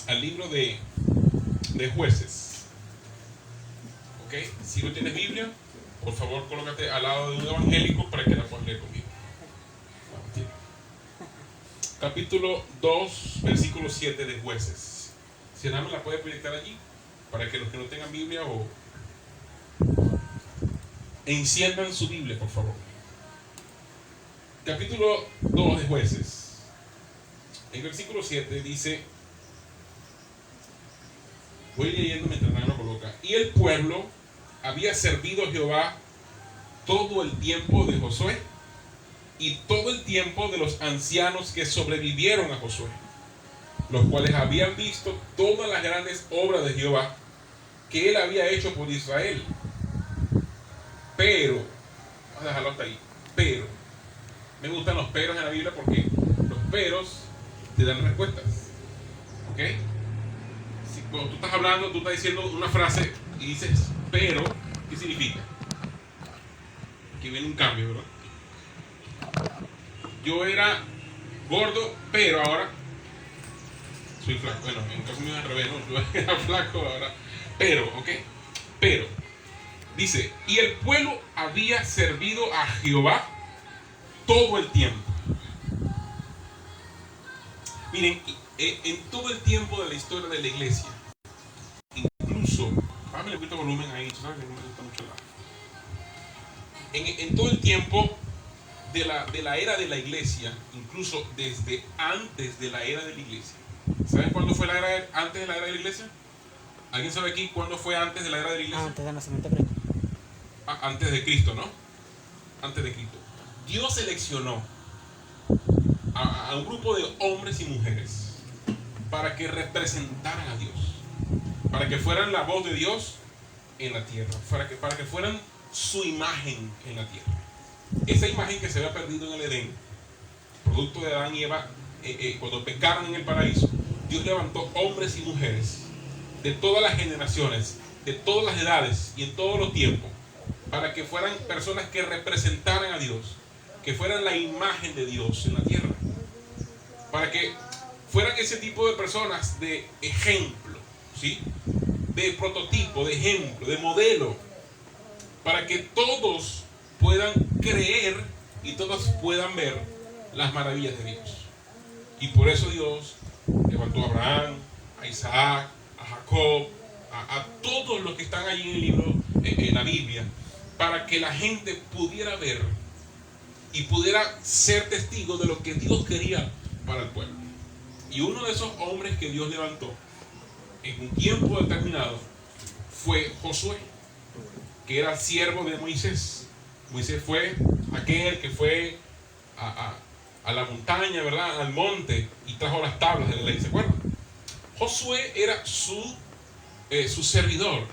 al libro de Jueces. ¿Ok? Si no tienes Biblia, por favor colócate al lado de un evangélico para que la puedas leer conmigo. Capítulo 2, versículo 7 de Jueces. Si nada me la puede proyectar allí, para que los que no tengan Biblia o enciendan su Biblia, por favor. Capítulo 2 de Jueces. El versículo 7 dice, voy leyendo mientras nadie lo coloca. Y el pueblo había servido a Jehová todo el tiempo de Josué y todo el tiempo de los ancianos que sobrevivieron a Josué, los cuales habían visto todas las grandes obras de Jehová que él había hecho por Israel. Pero, vamos a dejarlo hasta ahí, pero, me gustan los peros en la Biblia porque los peros te dan respuestas. ¿Ok? Si cuando tú estás hablando, tú estás diciendo una frase y dices, pero, ¿qué significa? Que viene un cambio, ¿verdad? Yo era gordo, pero ahora soy flaco. Bueno, en caso mío al revés, ¿no? Yo era flaco ahora. Pero, ¿ok? Pero, dice, y el pueblo había servido a Jehová todo el tiempo. Miren, en todo el tiempo de la historia de la iglesia, incluso, bájame un poquito de volumen ahí, tú sabes que no me gusta mucho en todo el tiempo de la era de la iglesia, incluso desde antes de la era de la iglesia. ¿Saben cuándo fue la era antes de la era de la iglesia? ¿Alguien sabe aquí cuándo fue antes de la era de la iglesia? Antes del nacimiento de Cristo. Antes de Cristo, ¿no? Antes de Cristo. Dios seleccionó a un grupo de hombres y mujeres para que representaran a Dios, para que fueran la voz de Dios en la tierra, para que fueran su imagen en la tierra. Esa imagen que se había perdido en el Edén, producto de Adán y Eva, cuando pecaron en el paraíso, Dios levantó hombres y mujeres de todas las generaciones, de todas las edades y en todos los tiempos, para que fueran personas que representaran a Dios, que fueran la imagen de Dios en la tierra, para que fueran ese tipo de personas de ejemplo, ¿sí? De prototipo, de ejemplo, de modelo, para que todos puedan creer y todos puedan ver las maravillas de Dios. Y por eso Dios levantó a Abraham, a Isaac, a Jacob, a todos los que están allí en el libro, en la Biblia, para que la gente pudiera ver y pudiera ser testigo de lo que Dios quería para el pueblo. Y uno de esos hombres que Dios levantó en un tiempo determinado fue Josué, que era siervo de Moisés. Moisés fue aquel que fue a la montaña, ¿verdad? Al monte, y trajo las tablas de la ley, ¿se acuerdan? Josué era su servidor,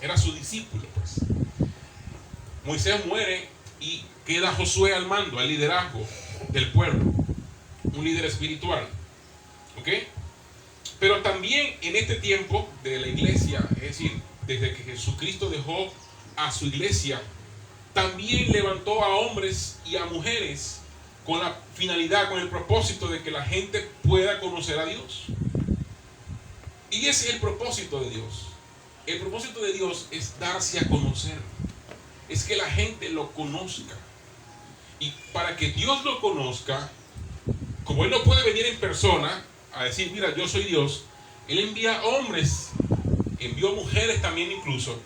era su discípulo, pues. Moisés muere y queda Josué al mando, al liderazgo del pueblo, un líder espiritual, ¿ok? Pero también en este tiempo de la iglesia, es decir, desde que Jesucristo dejó a su iglesia, también levantó a hombres y a mujeres con la finalidad, con el propósito de que la gente pueda conocer a Dios. Y ese es el propósito de Dios. El propósito de Dios es darse a conocer, es que la gente lo conozca. Y para que Dios lo conozca, como Él no puede venir en persona a decir, mira, yo soy Dios, Él envía hombres, envió mujeres también incluso,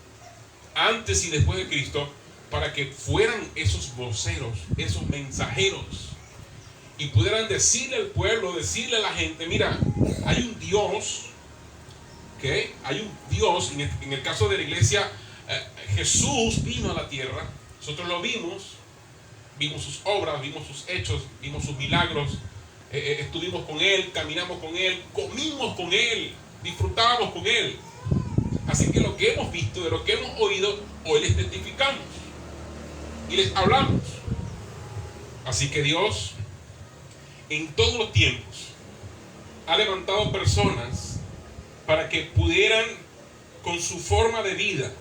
antes y después de Cristo, para que fueran esos voceros, esos mensajeros, y pudieran decirle al pueblo, decirle a la gente, mira, hay un Dios, ¿okay? Hay un Dios, en el caso de la iglesia, Jesús vino a la tierra, nosotros lo vimos sus obras, vimos sus hechos, vimos sus milagros, estuvimos con Él, caminamos con Él, comimos con Él, disfrutamos con Él. Así que lo que hemos visto, de lo que hemos oído, hoy les testificamos y les hablamos. Así que Dios, en todos los tiempos, ha levantado personas para que pudieran, con su forma de vida,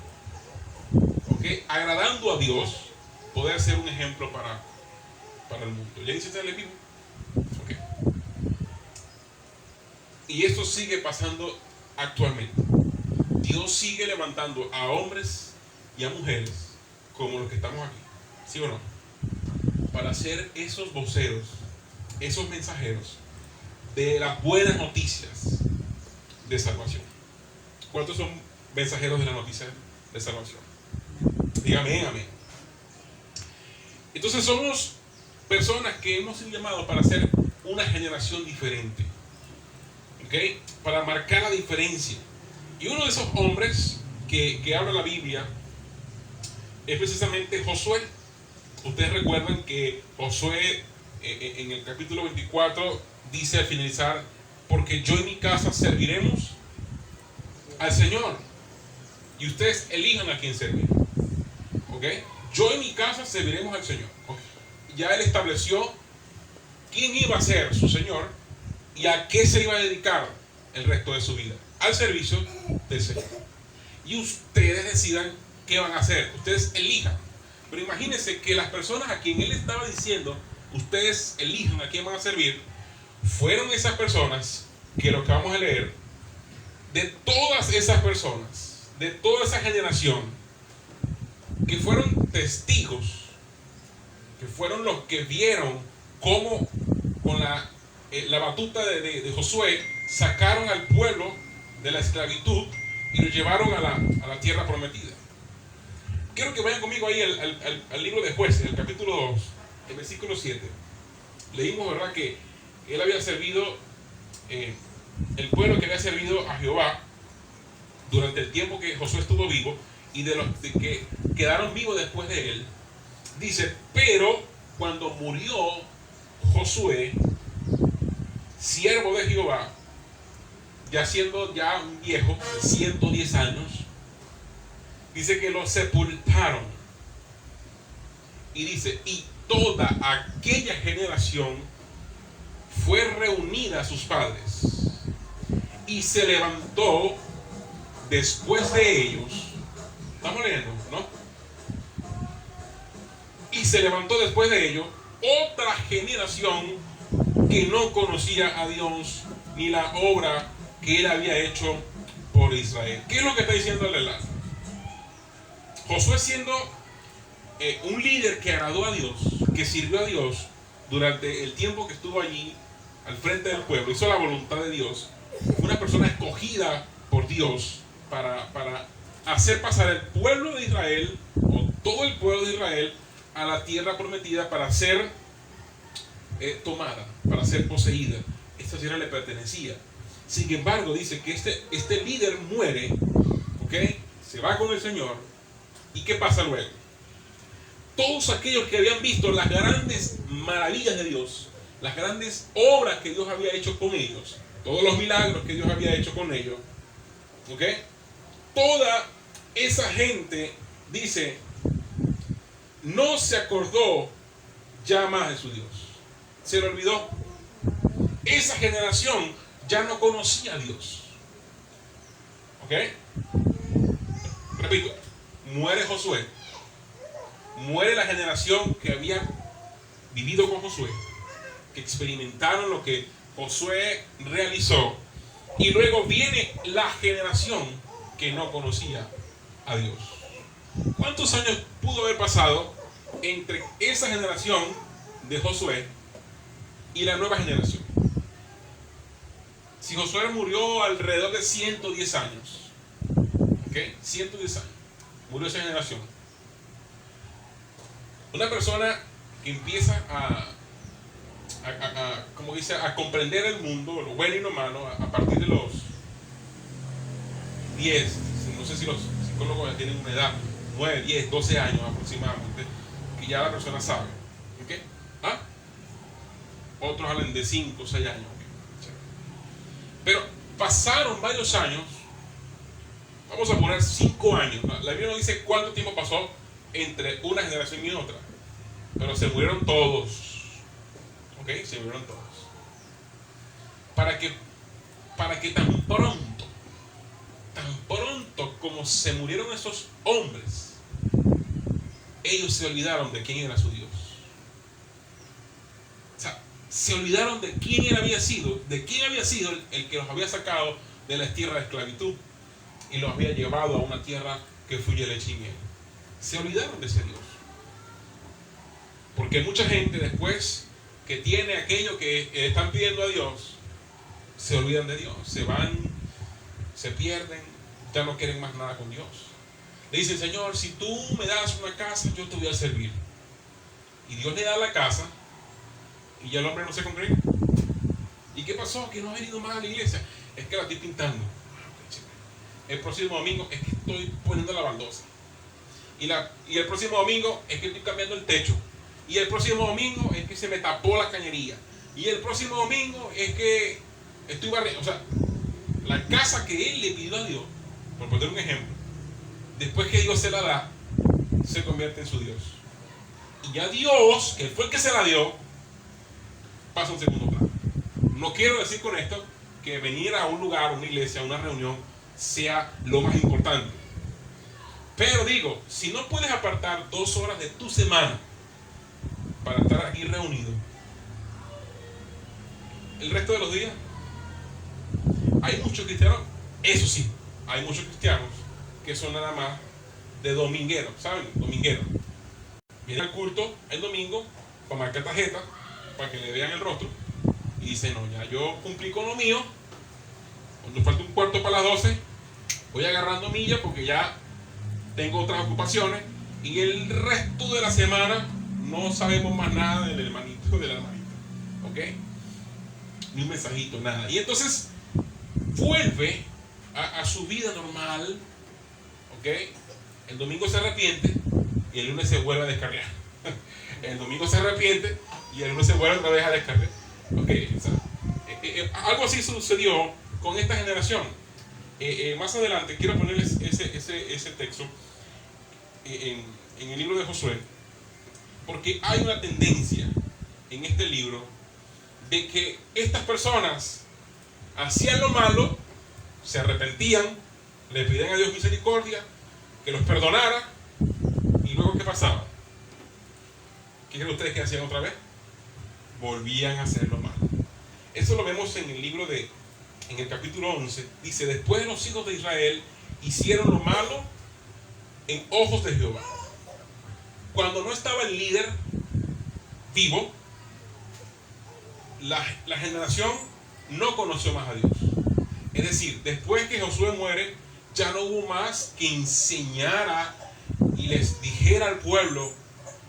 ¿okay?, agradando a Dios, poder ser un ejemplo para el mundo. ¿Ya dice el vivo? Okay. Y esto sigue pasando actualmente. Dios sigue levantando a hombres y a mujeres como los que estamos aquí, ¿sí o no? Para ser esos voceros, esos mensajeros de las buenas noticias de salvación. ¿Cuántos son mensajeros de la noticia de salvación? Dígame, amén. Entonces somos personas que hemos sido llamados para ser una generación diferente, ¿ok? Para marcar la diferencia. Y uno de esos hombres que habla la Biblia es precisamente Josué. Ustedes recuerdan que Josué en el capítulo 24 dice al finalizar: porque yo y mi casa serviremos al Señor, y ustedes elijan a quién servir. ¿Ok? Yo y mi casa serviremos al Señor. ¿Okay? Ya él estableció quién iba a ser su Señor y a qué se iba a dedicar el resto de su vida: al servicio del Señor. Y ustedes decidan qué van a hacer, ustedes elijan. Pero imagínense que las personas a quien él estaba diciendo ustedes elijan a quién van a servir, fueron esas personas que lo que vamos a leer, de todas esas personas, de toda esa generación, que fueron testigos, que fueron los que vieron cómo con la batuta de Josué sacaron al pueblo de la esclavitud y lo llevaron a la tierra prometida. Quiero que vayan conmigo ahí al libro de Jueces, el capítulo 2, el versículo 7. Leímos, ¿verdad?, que él había servido, el pueblo que había servido a Jehová durante el tiempo que Josué estuvo vivo, y de los que quedaron vivos después de él. Dice: pero cuando murió Josué, siervo de Jehová, ya siendo ya un viejo de 110 años, dice que lo sepultaron. Y dice: y toda aquella generación fue reunida a sus padres, y se levantó después de ellos. Estamos leyendo, ¿no? Y se levantó después de ellos otra generación que no conocía a Dios ni la obra que él había hecho por Israel. ¿Qué es lo que está diciendo el relato? Josué, siendo un líder que agradó a Dios, que sirvió a Dios durante el tiempo que estuvo allí al frente del pueblo, hizo la voluntad de Dios, una persona escogida por Dios para hacer pasar el pueblo de Israel, o todo el pueblo de Israel, a la tierra prometida para ser tomada, para ser poseída. Esta tierra le pertenecía. Sin embargo, dice que este líder muere, ¿ok? Se va con el Señor. ¿Y qué pasa luego? Todos aquellos que habían visto las grandes maravillas de Dios, las grandes obras que Dios había hecho con ellos, todos los milagros que Dios había hecho con ellos, ¿ok? Toda esa gente, dice, no se acordó ya más de su Dios. Se le olvidó. Esa generación ya no conocía a Dios. ¿Ok? Repito, muere Josué. Muere la generación que había vivido con Josué, que experimentaron lo que Josué realizó. Y luego viene la generación que no conocía a Dios. ¿Cuántos años pudo haber pasado entre esa generación de Josué y la nueva generación? Si Josué murió alrededor de 110 años, ¿ok? 110 años, murió esa generación. Una persona que empieza como dice, a comprender el mundo, lo bueno y lo malo, a partir de los 10, no sé si los psicólogos tienen una edad, 9, 10, 12 años aproximadamente, que ya la persona sabe. ¿Okay? ¿Ah? Otros hablan de 5, 6 años. ¿Okay? Pero pasaron varios años, vamos a poner 5 años. La Biblia no dice cuánto tiempo pasó entre una generación y otra, pero se murieron todos. ¿Ok? Se murieron todos. Para que tan pronto como se murieron esos hombres, ellos se olvidaron de quién era su Dios. O sea, Se olvidaron de quién él había sido, el que los había sacado de la tierra de esclavitud y los había llevado a una tierra que fluye leche y miel. Se olvidaron de ese Dios. Porque mucha gente después que tiene aquello que están pidiendo a Dios, se olvidan de Dios, se van, se pierden, ya no quieren más nada con Dios. Le dicen: Señor, si tú me das una casa, yo te voy a servir. Y Dios le da la casa y ya el hombre no se congrega. ¿Y qué pasó? Que no ha venido más a la iglesia. Es que la estoy pintando. El próximo domingo es que estoy poniendo la baldosa. Y el próximo domingo es que estoy cambiando el techo. Y el próximo domingo es que se me tapó la cañería. Y el próximo domingo es que estoy barriendo. O sea, la casa que él le pidió a Dios, por poner un ejemplo, después que Dios se la da, se convierte en su Dios. Y ya Dios, que fue el que se la dio, pasa a un segundo plano. No quiero decir con esto que venir a un lugar, a una iglesia, a una reunión, sea lo más importante. Pero digo, si no puedes apartar 2 horas de tu semana para estar aquí reunido, el resto de los días, hay muchos cristianos, eso sí, hay muchos cristianos que son nada más de domingueros, ¿saben? Domingueros. Vienen al culto el domingo para marcar tarjeta, para que le vean el rostro, y dicen: no, ya yo cumplí con lo mío, cuando falta un cuarto para las 12, voy agarrando millas porque ya tengo otras ocupaciones, y el resto de la semana no sabemos más nada del hermanito, de la hermanita, ¿ok? Ni un mensajito, nada. Y entonces vuelve a su vida normal, ¿ok? El domingo se arrepiente y el lunes se vuelve a descargar. El domingo se arrepiente y el lunes se vuelve otra vez a descargar. ¿Okay? O sea, algo así sucedió con esta generación. Más adelante quiero ponerles ese texto en el libro de Josué, porque hay una tendencia en este libro de que estas personas hacían lo malo, se arrepentían, le pedían a Dios misericordia, que los perdonara, y luego ¿qué pasaba? ¿Qué creen ustedes que hacían otra vez? Volvían a hacer lo malo. Eso lo vemos en el libro en el capítulo 11, dice: después los hijos de Israel hicieron lo malo en ojos de Jehová. Cuando no estaba el líder vivo, la generación no conoció más a Dios. Es decir, después que Josué muere, ya no hubo más que enseñara y les dijera al pueblo,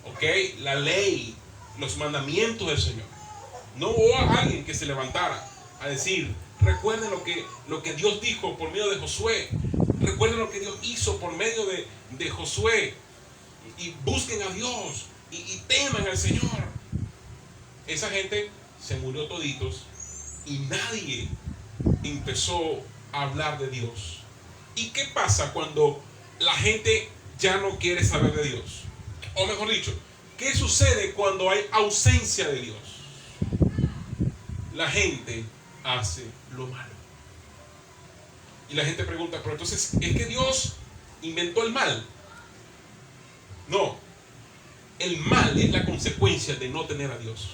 ¿ok?, la ley, los mandamientos del Señor. No hubo alguien que se levantara a decir: recuerden lo que Dios dijo por medio de Josué, recuerden lo que Dios hizo por medio de Josué, y busquen a Dios y teman al Señor. Esa gente se murió toditos y nadie empezó a hablar de Dios. ¿Y qué pasa cuando la gente ya no quiere saber de Dios? O mejor dicho, ¿qué sucede cuando hay ausencia de Dios? La gente hace lo malo. Y la gente pregunta: pero entonces, ¿es que Dios inventó el mal? No. El mal es la consecuencia de no tener a Dios.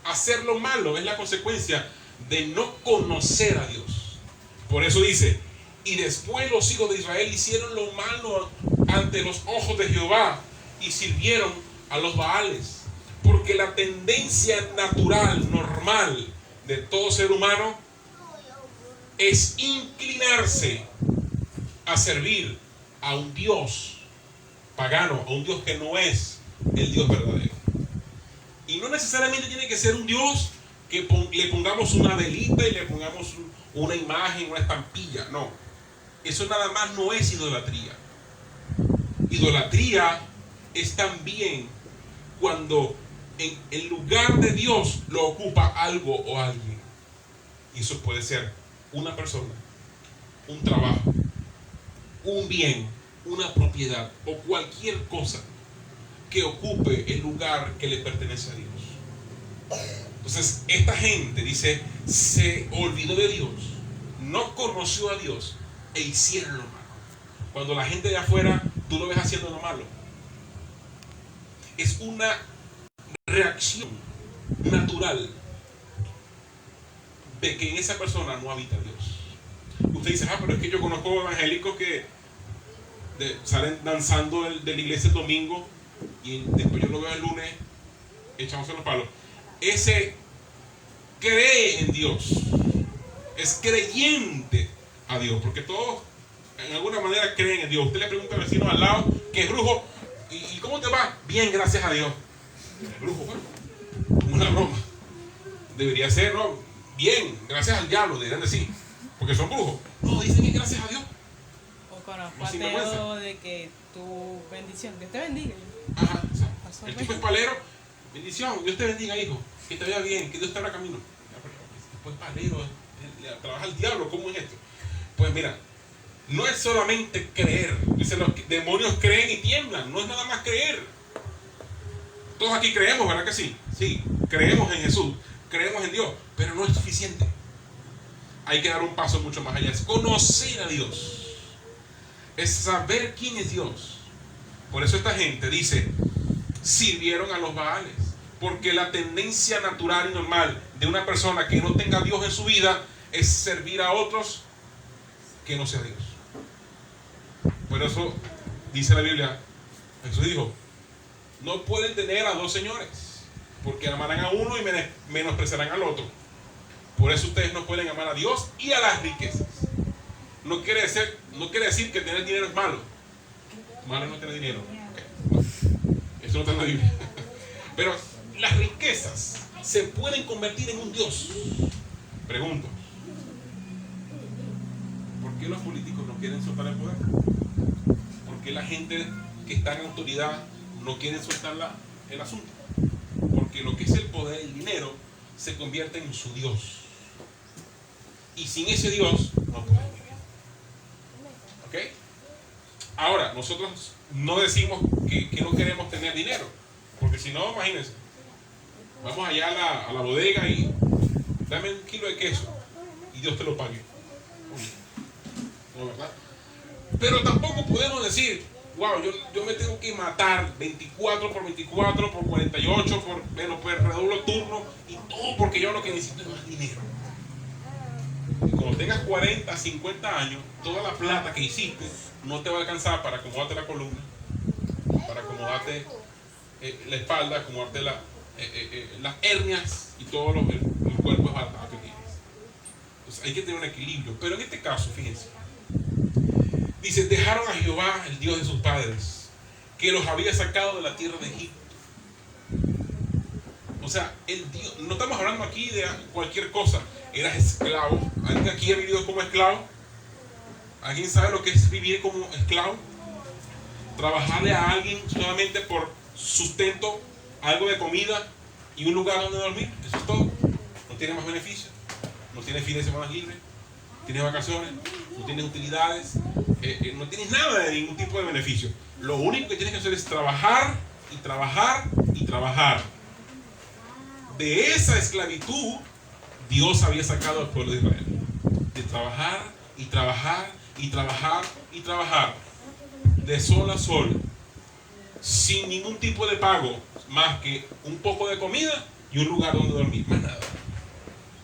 Hacer lo malo es la consecuencia de no conocer a Dios. Por eso dice: y después los hijos de Israel hicieron lo malo ante los ojos de Jehová y sirvieron a los Baales. Porque la tendencia natural, normal de todo ser humano es inclinarse a servir a un Dios pagano, a un Dios que no es el Dios verdadero. Y no necesariamente tiene que ser un Dios que le pongamos una velita y le pongamos una imagen, una estampilla. No, eso nada más no es idolatría. Idolatría es también cuando en el lugar de Dios lo ocupa algo o alguien. Y eso puede ser una persona, un trabajo, un bien, una propiedad o cualquier cosa que ocupe el lugar que le pertenece a Dios. Entonces esta gente, dice, se olvidó de Dios, no conoció a Dios e hicieron lo malo. Cuando la gente de afuera, tú lo ves haciendo lo malo, es una reacción natural de que en esa persona no habita Dios. Usted dice, pero es que yo conozco evangélicos que salen danzando de la iglesia el domingo y después yo lo veo el lunes echándose los palos. Ese cree en Dios, es creyente a Dios, porque todos en alguna manera creen en Dios. Usted le pregunta al vecino al lado que es brujo, ¿y cómo te va? Bien, gracias a Dios. El brujo, bueno, una broma. Debería ser, ¿no? Bien, gracias al diablo, deberían decir, porque son brujos. No, dicen que gracias a Dios. O conozco ateo de que tu bendición, Dios te bendiga. Ajá, o sea, el tipo es palero, bendición, Dios te bendiga, hijo, que te vaya bien, que Dios te abra camino. Después palero, trabaja el diablo, ¿cómo es esto? Pues mira, no es solamente creer. Dicen los demonios creen y tiemblan, no es nada más creer. Todos aquí creemos, ¿verdad que sí? Sí, creemos en Jesús, creemos en Dios, pero no es suficiente. Hay que dar un paso mucho más allá, es conocer a Dios, es saber quién es Dios. Por eso esta gente dice, sirvieron a los Baales, porque la tendencia natural y normal de una persona que no tenga a Dios en su vida es servir a otros que no sea Dios. Por eso dice la Biblia, Jesús dijo, no pueden tener a dos señores, porque amarán a uno y menospreciarán al otro. Por eso ustedes no pueden amar a Dios y a las riquezas. No quiere decir que tener dinero es malo. Malo es no tener dinero. Okay. Eso no está en la Biblia. Pero las riquezas se pueden convertir en un Dios. Pregunto, ¿por qué los políticos no quieren soltar el poder? ¿Por qué la gente que está en autoridad no quiere soltar el asunto? Porque lo que es el poder, el dinero, se convierte en su Dios. Y sin ese Dios no pueden vivir. ¿Ok? Ahora, nosotros no decimos que no queremos tener dinero. Porque si no, imagínense, vamos allá a la bodega y dame un kilo de queso y Dios te lo pague. No, ¿verdad? Pero tampoco podemos decir, wow, yo me tengo que matar 24 por 24 por 48 pues redoblo turno y todo porque yo lo que necesito es más dinero. Y cuando tengas 40, 50 años, toda la plata que hiciste no te va a alcanzar para acomodarte la columna, para acomodarte la espalda, acomodarte las hernias y todo el cuerpo esbaltado que tienes. Entonces hay que tener un equilibrio. Pero en este caso, fíjense, dice, dejaron a Jehová, el Dios de sus padres, que los había sacado de la tierra de Egipto. O sea, el Dios, no estamos hablando aquí de cualquier cosa. Eras esclavo. ¿Alguien aquí ha vivido como esclavo? ¿Alguien sabe lo que es vivir como esclavo? Trabajarle a alguien solamente por sustento, algo de comida y un lugar donde dormir. Eso es todo. No tiene más beneficios. No tiene fines de semana libres. No tiene vacaciones. No tiene utilidades. No tienes nada de ningún tipo de beneficio. Lo único que tienes que hacer es trabajar y trabajar y trabajar. De esa esclavitud Dios había sacado al pueblo de Israel. De trabajar y trabajar y trabajar y trabajar. De sol a sol. Sin ningún tipo de pago. Más que un poco de comida y un lugar donde dormir. Más nada.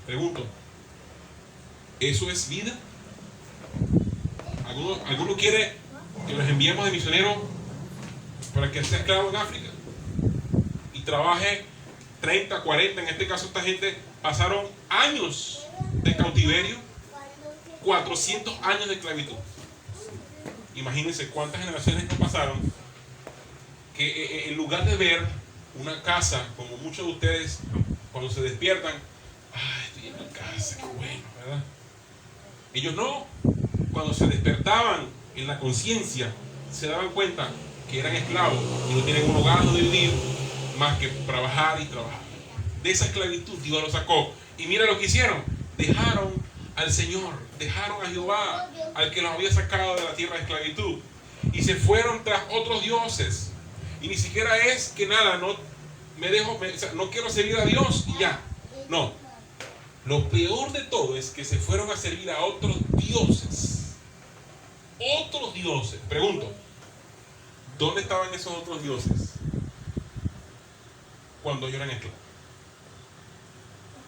Pregunto, ¿eso es vida? ¿Alguno quiere que los enviemos de misioneros para que sea esclavo en África? Y trabaje 30, 40, en este caso esta gente pasaron años de cautiverio, 400 años de esclavitud. Imagínense cuántas generaciones no pasaron que en lugar de ver una casa, como muchos de ustedes cuando se despiertan, estoy en mi casa, qué bueno, ¿verdad? Ellos no, cuando se despertaban en la conciencia, se daban cuenta que eran esclavos y no tienen un hogar donde vivir más que trabajar y trabajar. De esa esclavitud Dios los sacó. Y mira lo que hicieron. Dejaron al Señor, dejaron a Jehová, al que los había sacado de la tierra de esclavitud, y se fueron tras otros dioses. Y ni siquiera es que nada, no quiero servir a Dios y ya. No. Lo peor de todo es que se fueron a servir a otros dioses. Otros dioses. Pregunto, ¿dónde estaban esos otros dioses cuando ellos eran esclavos?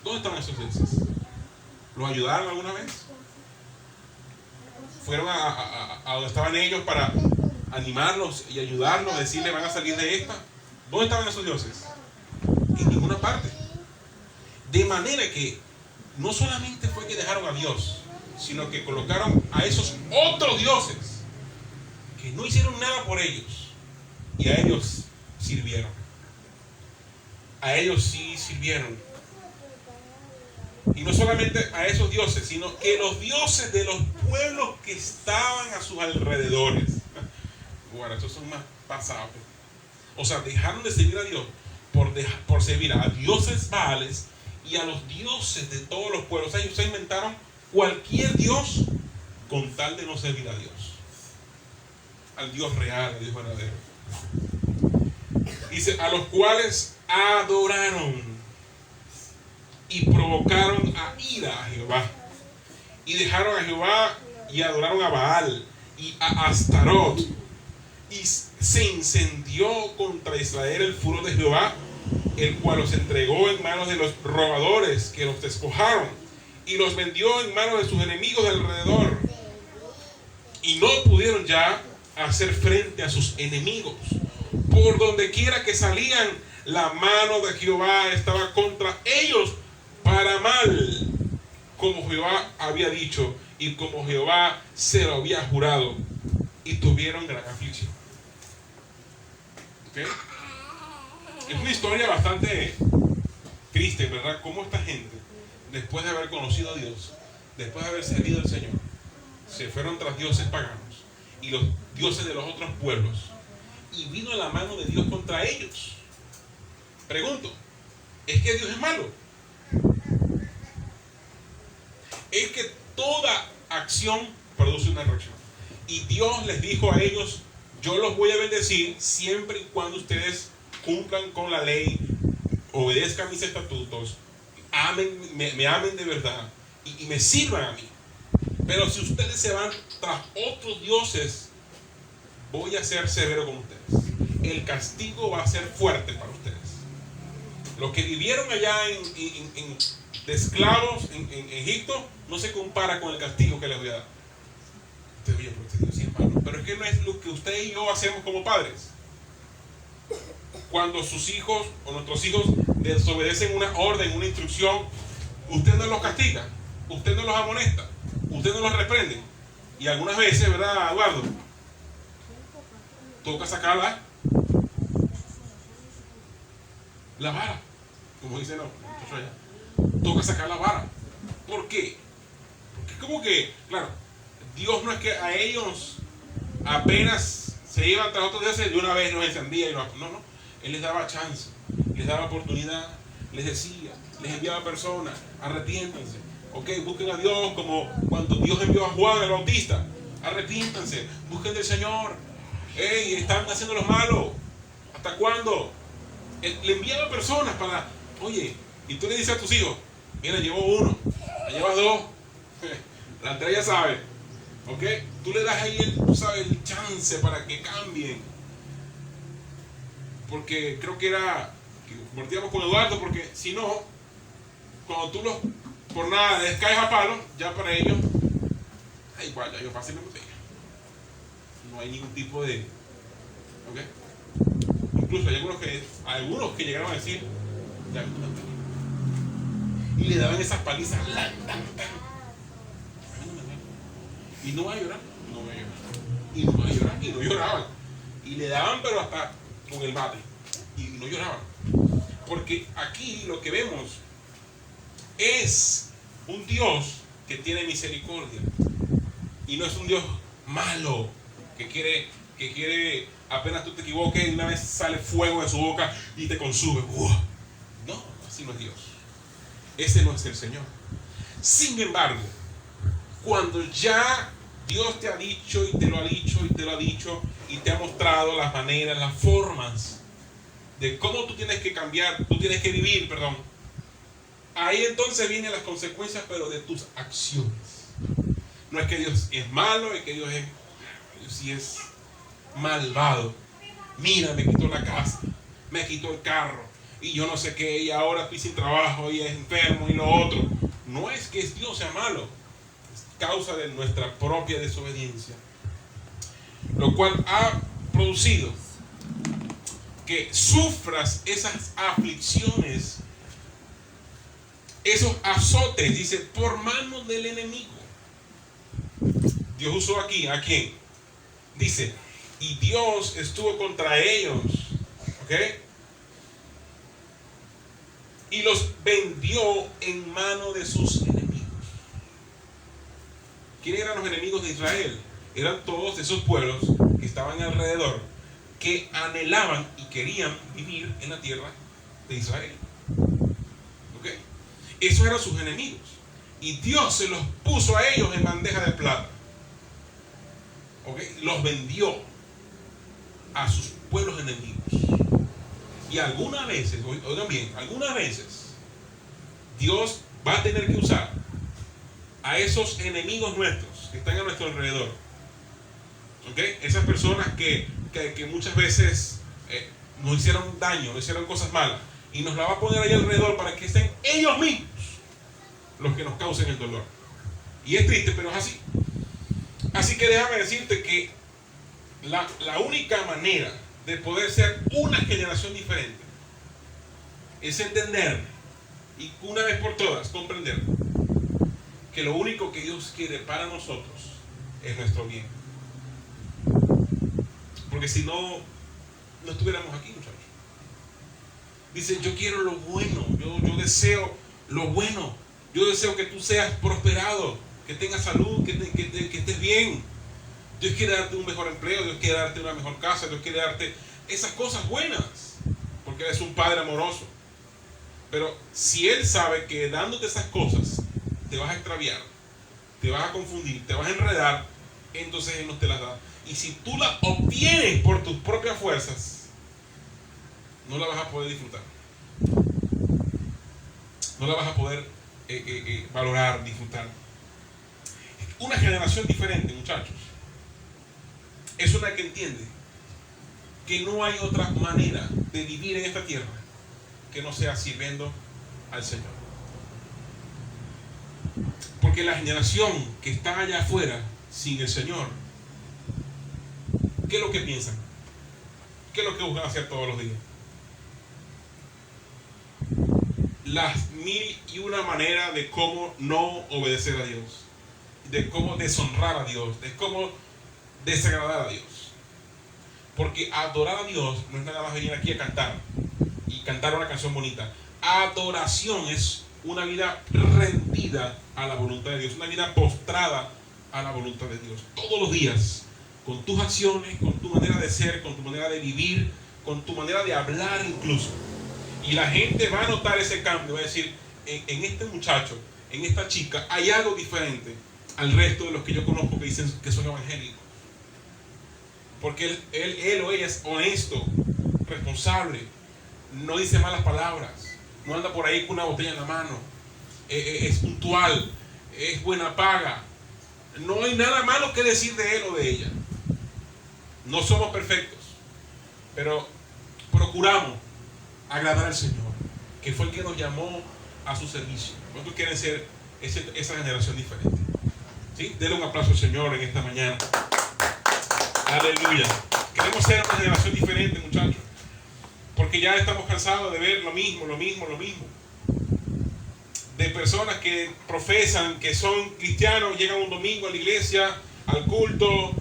¿Dónde estaban esos dioses? ¿Los ayudaron alguna vez? ¿Fueron a donde estaban ellos para animarlos y ayudarlos, decirles van a salir de esta? ¿Dónde estaban esos dioses? En ninguna parte. De manera que no solamente fue que dejaron a Dios, sino que colocaron a esos otros dioses que no hicieron nada por ellos, y a ellos sirvieron. A ellos sí sirvieron. Y no solamente a esos dioses, sino que los dioses de los pueblos que estaban a sus alrededores. Bueno, estos son más pasados. O sea, dejaron de servir a Dios por servir a dioses baales y a los dioses de todos los pueblos. O sea, ellos se inventaron cualquier dios con tal de no servir a Dios, al Dios real, al Dios verdadero. Dice, a los cuales adoraron y provocaron a ira a Jehová, y dejaron a Jehová y adoraron a Baal y a Astarot, y se incendió contra Israel el furor de Jehová, el cual los entregó en manos de los robadores que los despojaron, y los vendió en manos de sus enemigos de alrededor, y no pudieron ya hacer frente a sus enemigos. Por donde quiera que salían, la mano de Jehová estaba contra ellos para mal, como Jehová había dicho y como Jehová se lo había jurado, y tuvieron gran aflicción. ¿Okay? Es una historia bastante triste, ¿verdad? Cómo esta gente, después de haber conocido a Dios, después de haber servido al Señor, se fueron tras dioses paganos y los dioses de los otros pueblos, y vino la mano de Dios contra ellos. Pregunto, ¿es que Dios es malo? Es que toda acción produce una reacción. Y Dios les dijo a ellos, yo los voy a bendecir siempre y cuando ustedes cumplan con la ley, obedezcan mis estatutos, me amen de verdad y me sirvan a mí. Pero si ustedes se van tras otros dioses, voy a ser severo con ustedes. El castigo va a ser fuerte para ustedes. Los que vivieron allá de esclavos en Egipto no se compara con el castigo que les voy a dar. Usted, oye, pero este Dios sí es malo. Pero es que no es lo que usted y yo hacemos como padres. Cuando sus hijos o nuestros hijos desobedecen una orden, una instrucción, usted no los castiga, usted no los amonesta, usted no los reprende. Y algunas veces, ¿verdad, Eduardo? Toca sacar la vara, como dicen los muchachos allá. Toca sacar la vara. ¿Por qué? Porque como que, claro, Dios no es que a ellos apenas se iban tras otros dioses de una vez los encendía y no. Él les daba chance, les daba oportunidad, les decía, les enviaba personas, arrepiéntanse. Ok, busquen a Dios como cuando Dios envió a Juan el Bautista. Arrepiéntanse, busquen del Señor. Están haciendo los malos. ¿Hasta cuándo? Le enviaba personas para, oye, y tú le dices a tus hijos, mira, llevo uno, ya llevas dos, la tres ya sabe, ok, tú le das ahí el chance para que cambien, porque creo que compartíamos con Eduardo, porque si no, cuando tú por nada les caes a palo, ya para ellos, igual, ya yo fácil me botella, no hay ningún tipo de, ok. Incluso hay algunos que llegaron a decir, ya, y le daban esas palizas, y no va a llorar, y no va a llorar, y no lloraban, y le daban pero hasta con el bate, y no lloraban, porque aquí lo que vemos es un Dios que tiene misericordia, y no es un Dios malo, que quiere apenas tú te equivoques, una vez sale fuego de su boca y te consume. No, así no es Dios. Ese no es el Señor. Sin embargo, cuando ya Dios te ha dicho y te lo ha dicho y te lo ha dicho y te ha mostrado las maneras, las formas de cómo tú tienes que cambiar, tú tienes que vivir, perdón, ahí entonces vienen las consecuencias, pero de tus acciones. No es que Dios es malo, es que Dios sí es malvado. Mira, me quitó la casa, me quitó el carro, y yo no sé qué, y ahora estoy sin trabajo, y es enfermo, y lo otro. No es que Dios sea malo, es causa de nuestra propia desobediencia, lo cual ha producido que sufras esas aflicciones, esos azotes, dice, por manos del enemigo. Dios usó aquí, ¿a quién? Dice, y Dios estuvo contra ellos, ¿ok? Y los vendió en mano de sus enemigos. ¿Quiénes eran los enemigos de Israel? Eran todos esos pueblos que estaban alrededor, que anhelaban y querían vivir en la tierra de Israel. ¿Ok? Esos eran sus enemigos. Y Dios se los puso a ellos en bandeja de plata. ¿Ok? Los vendió a sus pueblos enemigos. Y algunas veces, oigan bien, algunas veces Dios va a tener que usar a esos enemigos nuestros que están a nuestro alrededor. ¿Ok? Esas personas que muchas veces nos hicieron daño, nos hicieron cosas malas, y nos la va a poner ahí alrededor para que estén ellos mismos los que nos causen el dolor. Y es triste, pero es así. Así que déjame decirte que la única manera de poder ser una generación diferente es entender, y una vez por todas comprender, que lo único que Dios quiere para nosotros es nuestro bien. Porque si no, no estuviéramos aquí, muchachos. Dice, yo quiero lo bueno, yo deseo lo bueno, yo deseo que tú seas prosperado, que tengas salud, que estés bien. Dios quiere darte un mejor empleo, Dios quiere darte una mejor casa, Dios quiere darte esas cosas buenas, porque Él es un Padre amoroso. Pero si Él sabe que dándote esas cosas te vas a extraviar, te vas a confundir, te vas a enredar, entonces Él no te las da. Y si tú las obtienes por tus propias fuerzas, no la vas a poder disfrutar. No la vas a poder valorar, disfrutar. Una generación diferente, muchachos, es una que entiende que no hay otra manera de vivir en esta tierra que no sea sirviendo al Señor. Porque la generación que está allá afuera sin el Señor, ¿qué es lo que piensan? ¿Qué es lo que buscan hacer todos los días? Las 1001 maneras de cómo no obedecer a Dios, de cómo deshonrar a Dios, de cómo desagradar a Dios. Porque adorar a Dios no es nada más venir aquí a cantar y cantar una canción bonita. Adoración es una vida rendida a la voluntad de Dios, una vida postrada a la voluntad de Dios. Todos los días, con tus acciones, con tu manera de ser, con tu manera de vivir, con tu manera de hablar incluso. Y la gente va a notar ese cambio, va a decir, en este muchacho, en esta chica, hay algo diferente al resto de los que yo conozco que dicen que son evangélicos. Porque él o ella es honesto, responsable, no dice malas palabras, no anda por ahí con una botella en la mano, es puntual, es buena paga. No hay nada malo que decir de él o de ella. No somos perfectos, pero procuramos agradar al Señor, que fue el que nos llamó a su servicio. ¿Cuántos quieren ser esa generación diferente? ¿Sí? Denle un aplauso al Señor en esta mañana. Aleluya. Queremos ser una generación diferente, muchachos, porque ya estamos cansados de ver lo mismo. De personas que profesan que son cristianos, llegan un domingo a la iglesia, al culto,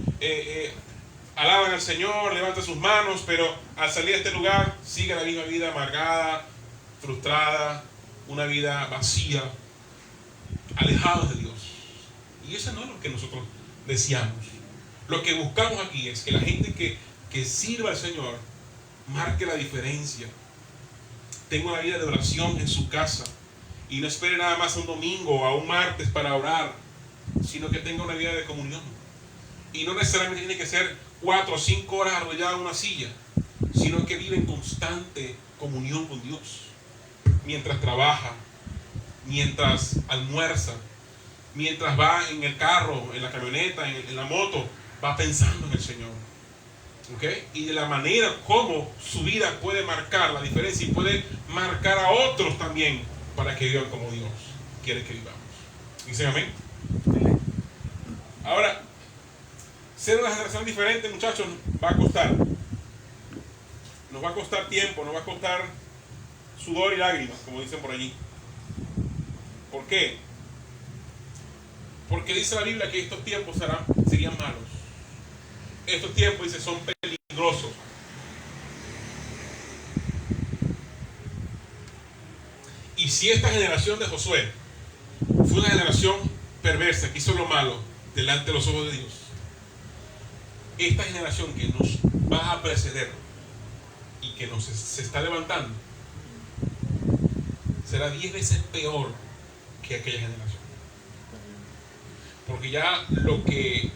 alaban al Señor, levantan sus manos, pero al salir de este lugar sigue la misma vida amargada, frustrada, una vida vacía, alejados de Dios. Y eso no es lo que nosotros deseamos. Lo que buscamos aquí es que la gente que sirva al Señor marque la diferencia, tenga una vida de oración en su casa y no espere nada más un domingo o a un martes para orar, sino que tenga una vida de comunión. Y no necesariamente tiene que ser 4 o 5 horas arrollado en una silla, sino que vive en constante comunión con Dios. Mientras trabaja, mientras almuerza, mientras va en el carro, en la camioneta, en la moto, va pensando en el Señor. ¿Okay? Y de la manera como su vida puede marcar la diferencia y puede marcar a otros también para que vivan como Dios quiere que vivamos. ¿Dicen amén? Ahora, ser una generación diferente, muchachos, va a costar. Nos va a costar tiempo, nos va a costar sudor y lágrimas, como dicen por allí. ¿Por qué? Porque dice la Biblia que estos tiempos serían malos. Estos tiempos, dice, son peligrosos. Y si esta generación de Josué fue una generación perversa que hizo lo malo delante de los ojos de Dios, esta generación que nos va a preceder y que se está levantando será 10 veces peor que aquella generación. Porque ya lo que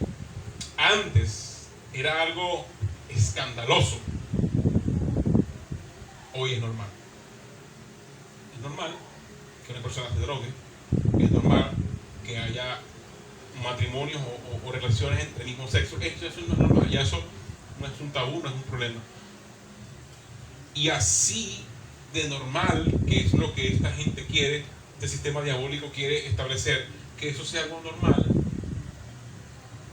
antes era algo escandaloso, hoy es normal. Es normal que una persona se drogue, es normal que haya matrimonios o relaciones entre el mismo sexo. Eso no es normal, ya eso no es un tabú, no es un problema. Y así de normal, que es lo que esta gente quiere, este sistema diabólico quiere establecer, que eso sea algo normal,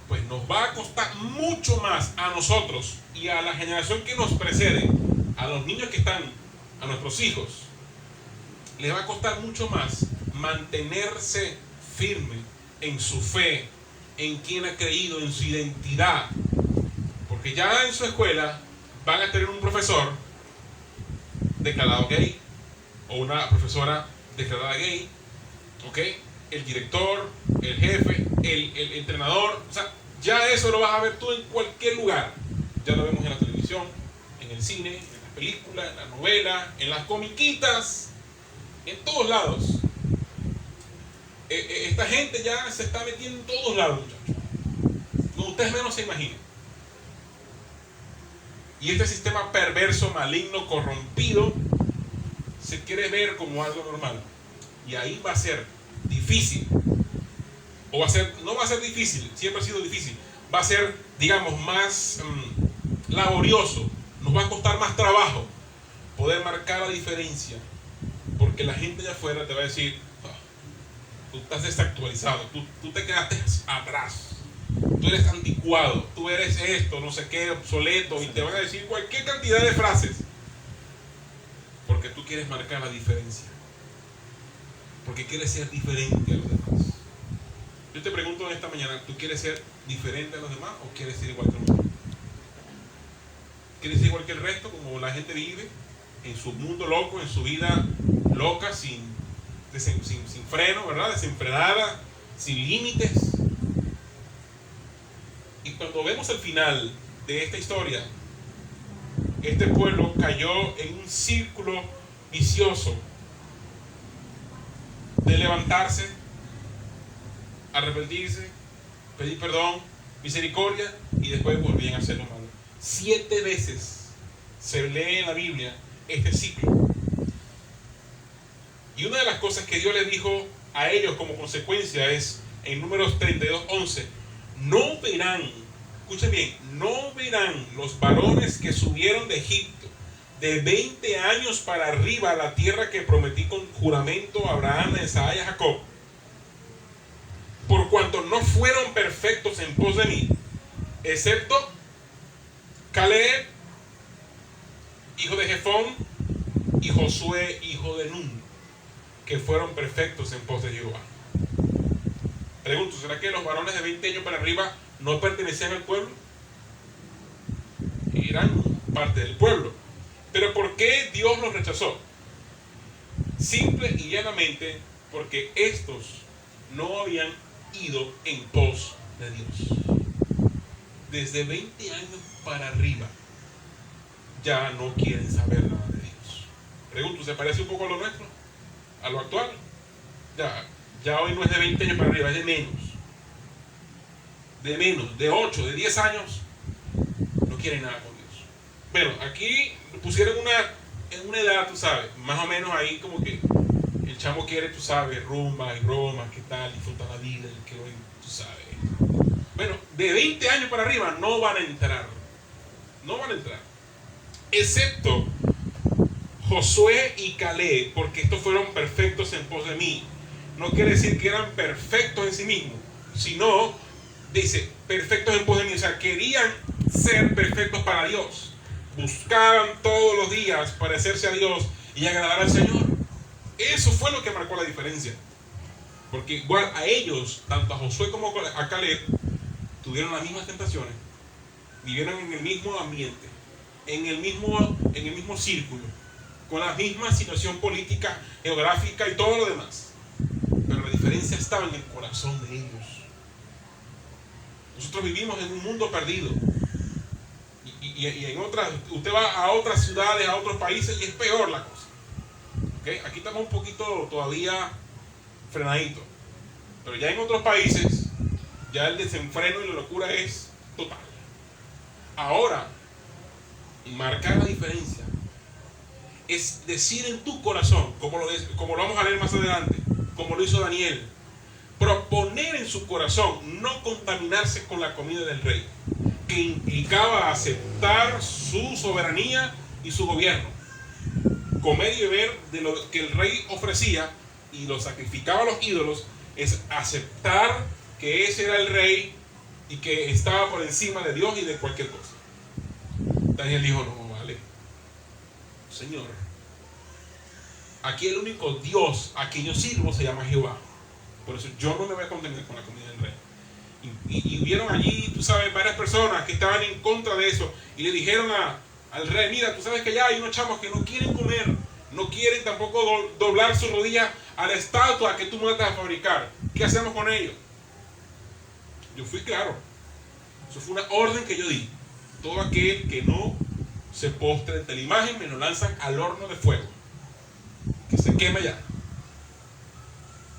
pues nos va a costar mucho más a nosotros y a la generación que nos precede, a los niños que están, a nuestros hijos, les va a costar mucho más mantenerse firme en su fe, en quien ha creído, en su identidad. Porque ya en su escuela van a tener un profesor declarado gay o una profesora declarada gay, ¿ok? El director, el jefe, el entrenador, o sea, ya eso lo vas a ver tú en cualquier lugar. Ya lo vemos en la televisión, en el cine, en las películas, en la novela, en las comiquitas, en todos lados. Esta gente ya se está metiendo en todos lados, muchachos. No, ustedes menos se imaginen. Y este sistema perverso, maligno, corrompido, se quiere ver como algo normal. Y ahí va a ser difícil. O va a ser, no va a ser difícil, siempre ha sido difícil. Va a ser, digamos, más laborioso. Nos va a costar más trabajo poder marcar la diferencia. Porque la gente de afuera te va a decir, oh, tú estás desactualizado, tú te quedaste atrás. Tú eres anticuado, tú eres esto, no sé qué, obsoleto, y te van a decir cualquier cantidad de frases. Porque tú quieres marcar la diferencia. Porque quieres ser diferente a los demás. Yo te pregunto en esta mañana, ¿tú quieres ser diferente a los demás o quieres ser igual que el mundo? ¿Quieres ser igual que el resto, como la gente vive en su mundo loco, en su vida loca, sin freno, ¿verdad? Desenfrenada, sin límites? Y cuando vemos el final de esta historia, este pueblo cayó en un círculo vicioso de levantarse, arrepentirse, pedir perdón, misericordia, y después volvían a hacer lo malo. 7 veces se lee en la Biblia este ciclo. Y una de las cosas que Dios les dijo a ellos como consecuencia es, en Números 32:11, no verán, escuchen bien, no verán los varones que subieron de Egipto de 20 años para arriba a la tierra que prometí con juramento a Abraham, a Isaac y a Jacob, por cuanto no fueron perfectos en pos de mí, excepto Caleb, hijo de Jefón, y Josué, hijo de Nun, que fueron perfectos en pos de Jehová. Pregunto, ¿será que los varones de 20 años para arriba no pertenecían al pueblo? Eran parte del pueblo. Pero ¿por qué Dios los rechazó? Simple y llanamente porque estos no habían ido en pos de Dios. Desde 20 años para arriba ya no quieren saber nada de Dios. Pregunto, ¿se parece un poco a lo nuestro? ¿A lo actual? Ya hoy no es de 20 años para arriba, es de menos. De menos, de 8, de 10 años, no quieren nada con Dios. Bueno, aquí pusieron en una edad, tú sabes, más o menos ahí como que el chamo quiere, tú sabes, rumba y bromas, qué tal, disfrutar la vida, el que hoy, tú sabes. Bueno, de 20 años para arriba no van a entrar. no van a entrar. Excepto Josué y Caleb, porque estos fueron perfectos en pos de mí. No quiere decir que eran perfectos en sí mismos, sino, dice, perfectos en pos de mí. O sea, querían ser perfectos para Dios. Buscaban todos los días parecerse a Dios y agradar al Señor. Eso fue lo que marcó la diferencia. Porque igual a ellos, tanto a Josué como a Caleb, tuvieron las mismas tentaciones, vivieron en el mismo ambiente, en el mismo círculo, con la misma situación política, geográfica y todo lo demás. Pero la diferencia estaba en el corazón de ellos. Nosotros vivimos en un mundo perdido. Y en otras, usted va a otras ciudades, a otros países y es peor la cosa. ¿Okay? Aquí estamos un poquito todavía frenaditos. Pero ya en otros países, ya el desenfreno y la locura es total. Ahora, marcar la diferencia es decir en tu corazón, como lo vamos a leer más adelante, como lo hizo Daniel, proponer en su corazón no contaminarse con la comida del rey, que implicaba aceptar su soberanía y su gobierno, comer y beber de lo que el rey ofrecía y lo sacrificaba a los ídolos, es aceptar que ese era el rey y que estaba por encima de Dios y de cualquier cosa. Daniel dijo, no, vale, Señor, aquí el único Dios a quien yo sirvo se llama Jehová. Por eso yo no me voy a contaminar con la comida del rey. Y vieron allí, tú sabes, varias personas que estaban en contra de eso y le dijeron al rey, mira, tú sabes que ya hay unos chamos que no quieren comer, no quieren tampoco doblar su rodilla a la estatua que tú mandas a fabricar. ¿Qué hacemos con ellos? Yo fui claro. Eso fue una orden que yo di. Todo aquel que no se postre ante la imagen me lo lanzan al horno de fuego, que se queme ya.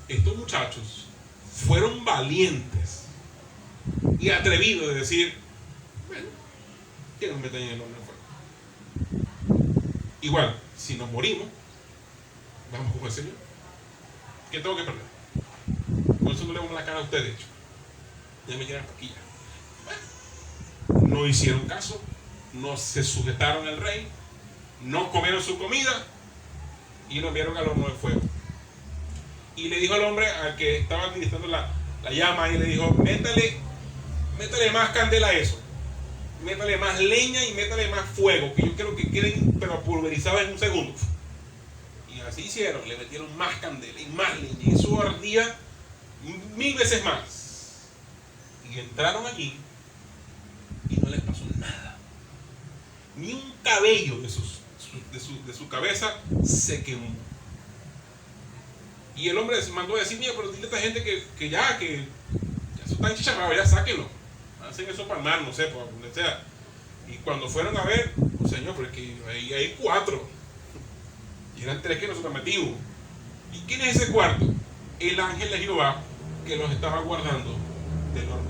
Estos muchachos fueron valientes y atrevidos de decir, bueno, que nos metan en el horno de fuego. Igual, si nos morimos, vamos con el Señor. ¿Qué tengo que perder? Por eso no le vamos la cara a ustedes, de hecho. Ya me llegan aquí ya. Bueno, no hicieron caso, no se sujetaron al rey, no comieron su comida y lo enviaron al horno de fuego. Y le dijo al hombre al que estaba administrando la llama, y le dijo, métale más candela a eso, métale más leña y métale más fuego, que yo quiero que queden pero pulverizados en un segundo. Y así hicieron, le metieron más candela y más leña, y eso ardía 1000 veces más. Y entraron allí y no les pasó nada, ni un cabello de su cabeza se quemó. Y el hombre se mandó a decir, mira, pero dile a esta gente que ya eso está enchicharrado, ya sáquenlo, hacen eso para el mar, no sé, por donde sea. Y cuando fueron a ver, oh, Señor, pero es que ahí hay 4 y eran 3 que nosotros metimos. ¿Y quién es ese cuarto? El ángel de Jehová que los estaba guardando del horno.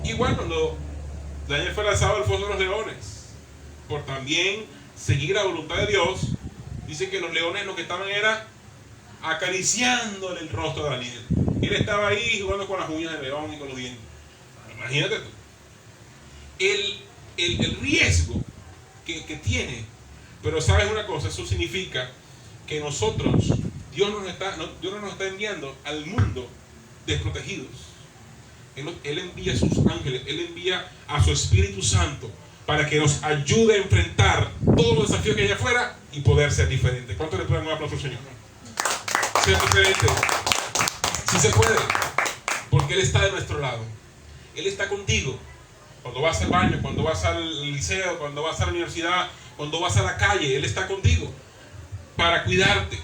Igual cuando Daniel fue lanzado al foso de los leones, por también seguir la voluntad de Dios, dice que los leones lo que estaban era acariciándole el rostro a Daniel. Él estaba ahí jugando con las uñas del león y con los dientes. Imagínate tú el riesgo que tiene. Pero sabes una cosa, eso significa que nosotros, Dios no nos está enviando al mundo desprotegidos. Él envía a sus ángeles, Él envía a su Espíritu Santo para que nos ayude a enfrentar todos los desafíos que hay afuera y poder ser diferentes. ¿Cuánto le pueden dar un aplauso al Señor? Ser diferente. Sí se puede, porque Él está de nuestro lado. Él está contigo. Cuando vas al baño, cuando vas al liceo, cuando vas a la universidad, cuando vas a la calle, Él está contigo para cuidarte.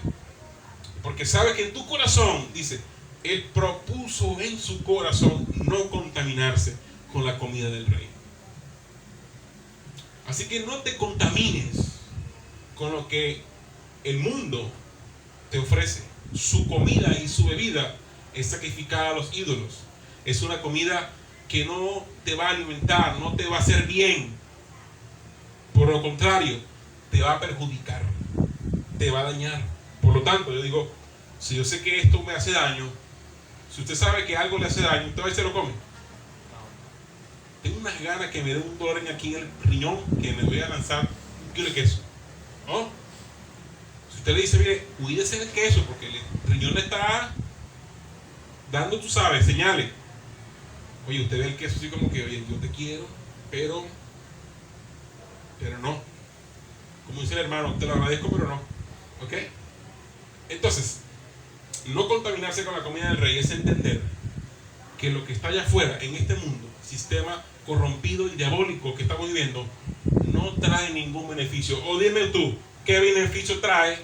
Porque sabe que en tu corazón, dice, Él propuso en su corazón no contaminarse con la comida del rey. Así que no te contamines con lo que el mundo te ofrece. Su comida y su bebida es sacrificada a los ídolos. Es una comida que no te va a alimentar, no te va a hacer bien. Por lo contrario, te va a perjudicar, te va a dañar. Por lo tanto, yo digo, si yo sé que esto me hace daño, si usted sabe que algo le hace daño, ¿usted va y se lo come? tengo unas ganas que me dé un dolor aquí en el riñón que me voy a lanzar un kilo de queso, ¿no? Si usted le dice, mire, cuídese del queso porque el riñón le está dando, tú sabes, señales. Oye, usted ve el queso así como que, oye, yo te quiero, pero no. Como dice el hermano, te lo agradezco, pero no. ¿Ok? Entonces, no contaminarse con la comida del rey es entender que lo que está allá afuera, en este mundo, sistema corrompido y diabólico que estamos viviendo, no trae ningún beneficio. O dime tú, ¿qué beneficio trae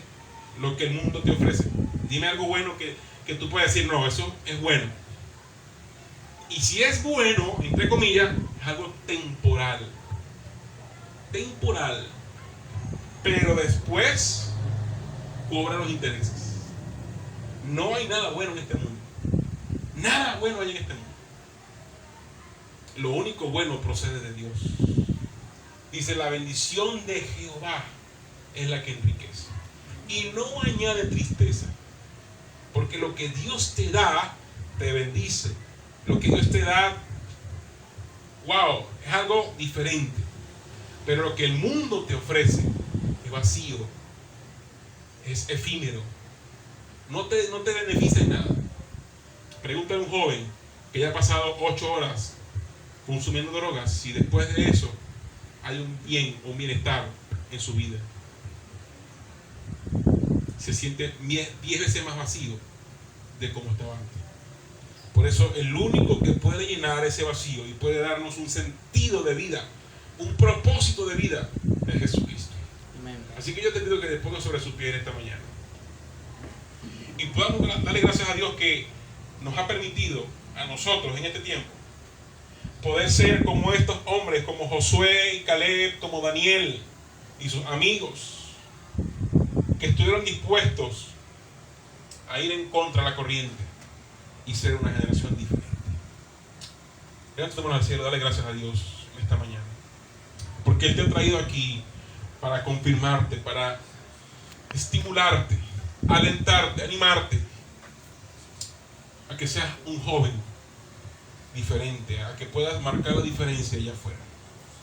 lo que el mundo te ofrece? Dime algo bueno que tú puedas decir, no, eso es bueno. Y si es bueno, entre comillas, es algo temporal. Temporal. Pero después cobra los intereses. No hay nada bueno en este mundo. Nada bueno hay en este mundo. Lo único bueno procede de Dios. Dice, la bendición de Jehová es la que enriquece y no añade tristeza, porque lo que Dios te da te bendice. Lo que Dios te da, wow, es algo diferente. Pero lo que el mundo te ofrece es vacío, es efímero, no te beneficia en nada. Pregúntale a un joven que ya ha pasado 8 horas consumiendo drogas si después de eso hay un bienestar en su vida. Se siente 10 veces más vacío de como estaba antes. Por eso el único que puede llenar ese vacío y puede darnos un sentido de vida, un propósito de vida, es Jesucristo. Amén. Así que yo te pido que te pongas sobre sus pies esta mañana y podamos darle gracias a Dios que nos ha permitido a nosotros en este tiempo poder ser como estos hombres, como Josué y Caleb, como Daniel y sus amigos, que estuvieron dispuestos a ir en contra de la corriente y ser una generación diferente. Levántate al cielo, dale gracias a Dios esta mañana, porque Él te ha traído aquí para confirmarte, para estimularte, alentarte, animarte a que seas un joven diferente, a que puedas marcar la diferencia allá afuera.